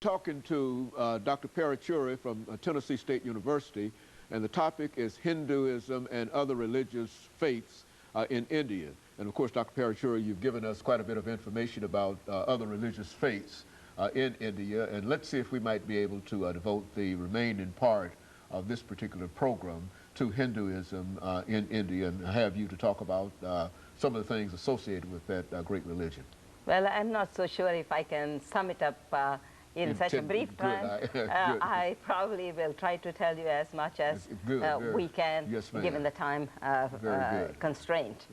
talking to Dr. Paruchuri from Tennessee State University, and the topic is Hinduism and other religious faiths in India. And of course, Dr. Paruchuri, you've given us quite a bit of information about other religious faiths in India, and let's see if we might be able to devote the remaining part of this particular program to Hinduism in India, and have you to talk about some of the things associated with that great religion. Well, I'm not so sure if I can sum it up in such a brief time. I probably will try to tell you as much as we can, given the time constraint.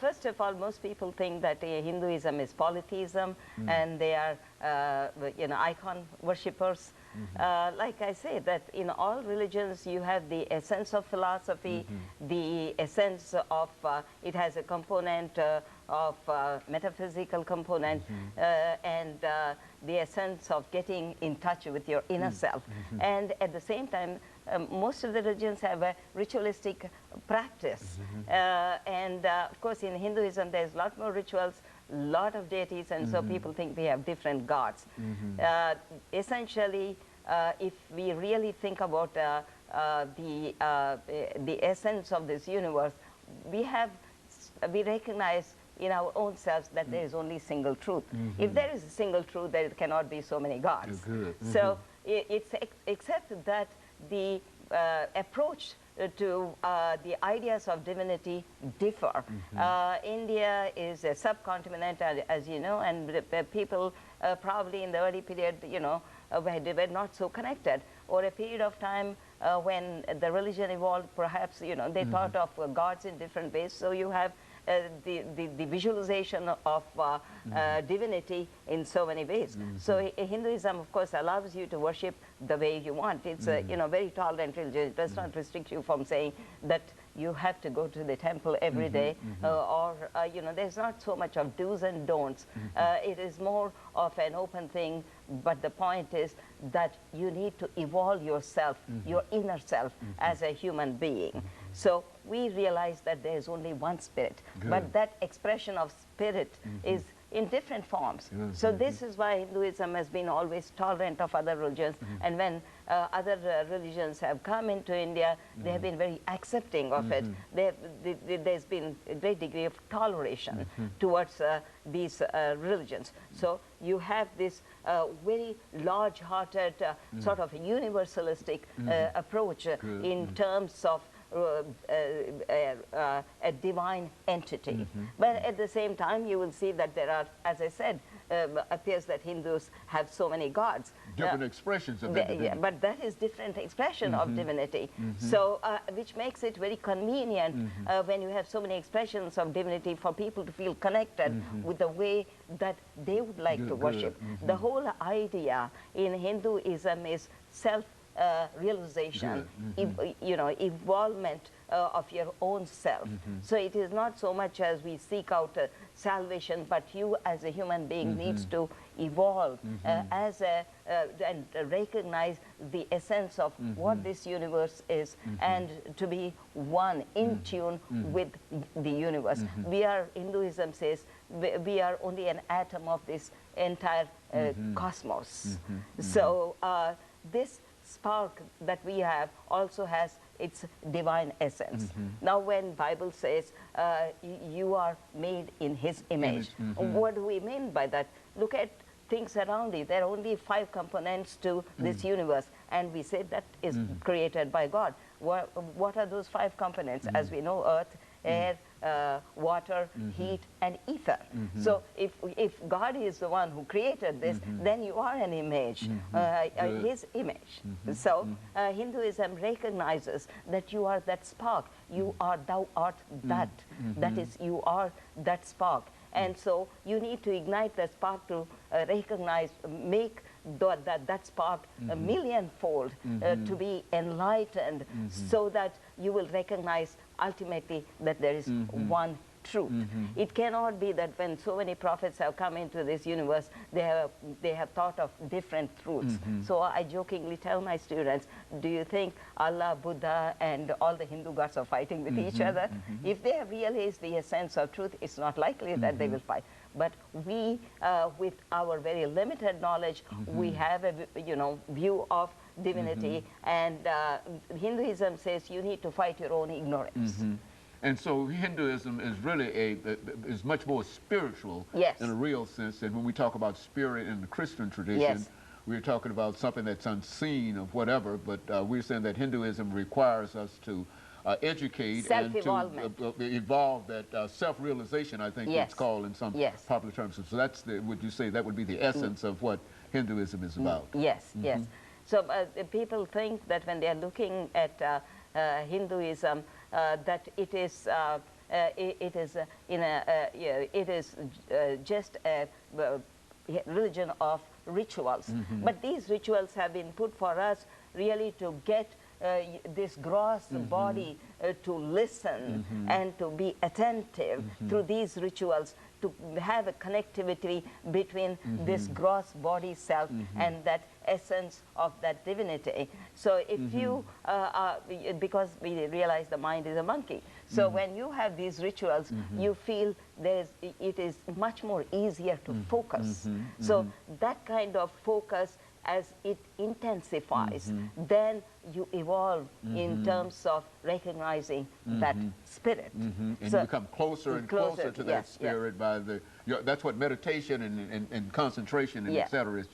First of all, most people think that Hinduism is polytheism, and they are, icon worshippers. Like I say, that in all religions you have the essence of philosophy, the essence of, it has a component of metaphysical component, and the essence of getting in touch with your inner self. And at the same time, most of the religions have a ritualistic practice. And of course, in Hinduism, there's a lot more rituals, a lot of deities, and so people think they have different gods. Essentially, if we really think about the essence of this universe, we recognize in our own selves that there is only single truth. If there is a single truth, there cannot be so many gods. So it's except that the approach to the ideas of divinity differ. India is a subcontinent, as you know, and people probably in the early period, they were not so connected. Or a period of time when the religion evolved, perhaps, they thought of gods in different ways. So you have the visualization of divinity in so many ways. So Hinduism, of course, allows you to worship the way you want. It's a very tolerant religion. It does not restrict you from saying that you have to go to the temple every day, or there's not so much of do's and don'ts. It is more of an open thing, but the point is that you need to evolve yourself, your inner self, as a human being. So we realize that there is only one spirit, but that expression of spirit is in different forms. So this is why Hinduism has been always tolerant of other religions, and when other religions have come into India, they have been very accepting of it. There's been a great degree of toleration towards these religions. So you have this very large-hearted sort of universalistic approach in terms of a divine entity. But at the same time, you will see that there are, as I said, appears that Hindus have so many gods. Different expressions of that divinity. But that is different expression of divinity. So, which makes it very convenient when you have so many expressions of divinity for people to feel connected with the way that they would like to worship. The whole idea in Hinduism is self-realization, involvement of your own self. So it is not so much as we seek out salvation, but you as a human being needs to evolve as and recognize the essence of what this universe is, and to be one, in tune with the universe. Hinduism says we are only an atom of this entire cosmos. So this spark that we have also has its divine essence. Now when Bible says you are made in his image, what do we mean by that? Look at things around you. There are only 5 components to this universe, and we say that is created by God. What are those 5 components? As we know, earth, air, water, heat, and ether. So if God is the one who created this, then you are an image, his image. So Hinduism recognizes that you are that spark. You are, thou art that. That is, you are that spark. And so you need to ignite the spark to recognize, make that spark a millionfold to be enlightened, so that you will recognize ultimately that there is one truth. It cannot be that when so many prophets have come into this universe, they have thought of different truths. So I jokingly tell my students, do you think Allah, Buddha, and all the Hindu gods are fighting with each other? If they have realized the essence of truth, it's not likely that they will fight. but we, with our very limited knowledge, we have a view of divinity, and Hinduism says you need to fight your own ignorance. And so Hinduism is really is much more spiritual Yes. in a real sense. And when we talk about spirit in the Christian tradition, Yes. we're talking about something that's unseen or whatever, but we're saying that Hinduism requires us to educate and to evolve that self-realization, I think Yes. it's called in some Yes. popular terms. So that's would you say that would be the essence of what Hinduism is about? Yes, yes. So people think that when they are looking at Hinduism, that it is just a religion of rituals. But these rituals have been put for us really to get this gross body to listen and to be attentive through these rituals, to have a connectivity between this gross body self and that essence of that divinity. So if you, because we realize the mind is a monkey, so when you have these rituals, you feel it is much more easier to focus. So that kind of focus, as it intensifies, then you evolve in terms of recognizing that spirit. And so you become closer and closer to that spirit by that's what meditation and concentration and et cetera is.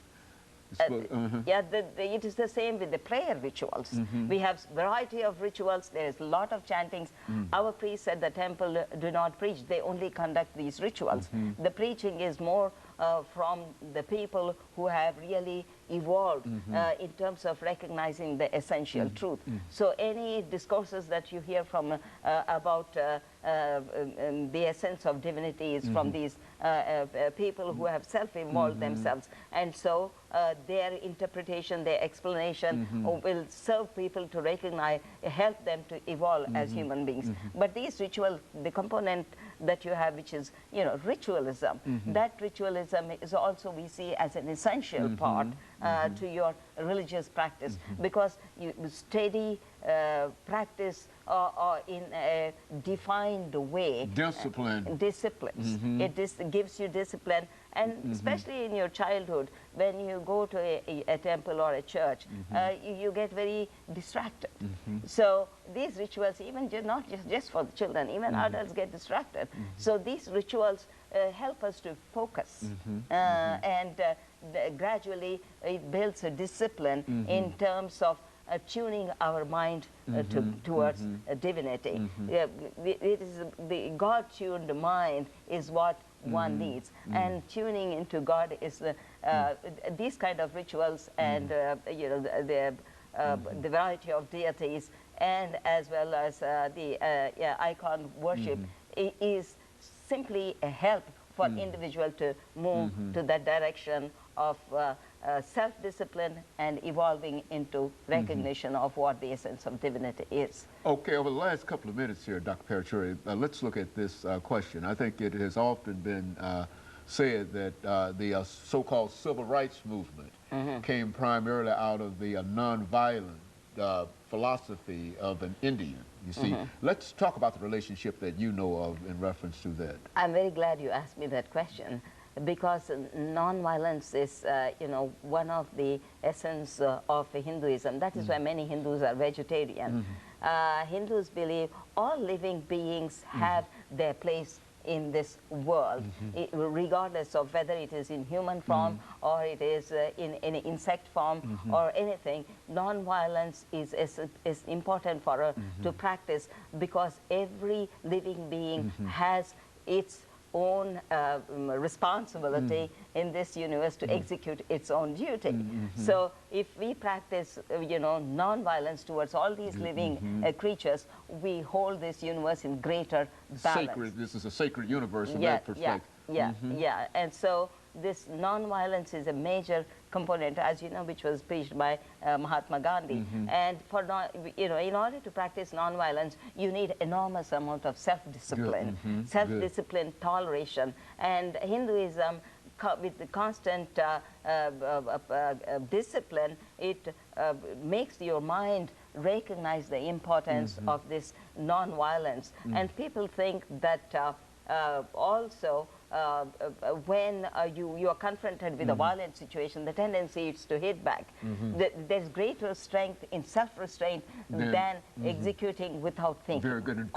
Yeah, it is the same with the prayer rituals. We have variety of rituals. There is a lot of chantings. Our priests at the temple do not preach. They only conduct these rituals. The preaching is more from the people who have really evolved in terms of recognizing the essential truth. So any discourses that you hear from about the essence of divinity is from these people who have self-evolved themselves. And so their interpretation, their explanation will serve people to recognize, help them to evolve as human beings. But these rituals, the component that you have, which is, ritualism, that ritualism is also, we see, as an essential part to your religious practice, because you steady practice in a defined way. Disciplines. It gives you discipline, and especially in your childhood, when you go to a temple or a church, you get very distracted. So these rituals, even not just for the children, even adults get distracted. So these rituals help us to focus, and gradually it builds a discipline in terms of tuning our mind towards divinity. It is the God-tuned mind is what one needs, and tuning into God is these kind of rituals, and the variety of deities, and as well as the icon worship is simply a help for individual to move to that direction of self-discipline and evolving into recognition of what the essence of divinity is. Okay, over the last couple of minutes here, Dr. Paruchuri, let's look at this question. I think it has often been said that the so-called civil rights movement came primarily out of the nonviolent philosophy of an Indian. You see, let's talk about the relationship that you know of in reference to that. I'm very glad you asked me that question, because nonviolence is, one of the essence of Hinduism. That is why many Hindus are vegetarian. Hindus believe all living beings have their place in this world, regardless of whether it is in human form or it is in insect form or anything. Non-violence is important for us to practice, because every living being has its own responsibility in this universe to execute its own duty. So if we practice, non-violence towards all these living creatures, we hold this universe in greater balance. This is a sacred universe in that perspective. Yeah. And so this non-violence is a major component, as you know, which was preached by Mahatma Gandhi. And for in order to practice non-violence, you need enormous amount of self-discipline, self-discipline, toleration, and Hinduism, with the constant discipline, it makes your mind recognize the importance of this non-violence. And people think that also when you are confronted with a violent situation, the tendency is to hit back. There's greater strength in self-restraint than executing without thinking. Very good. And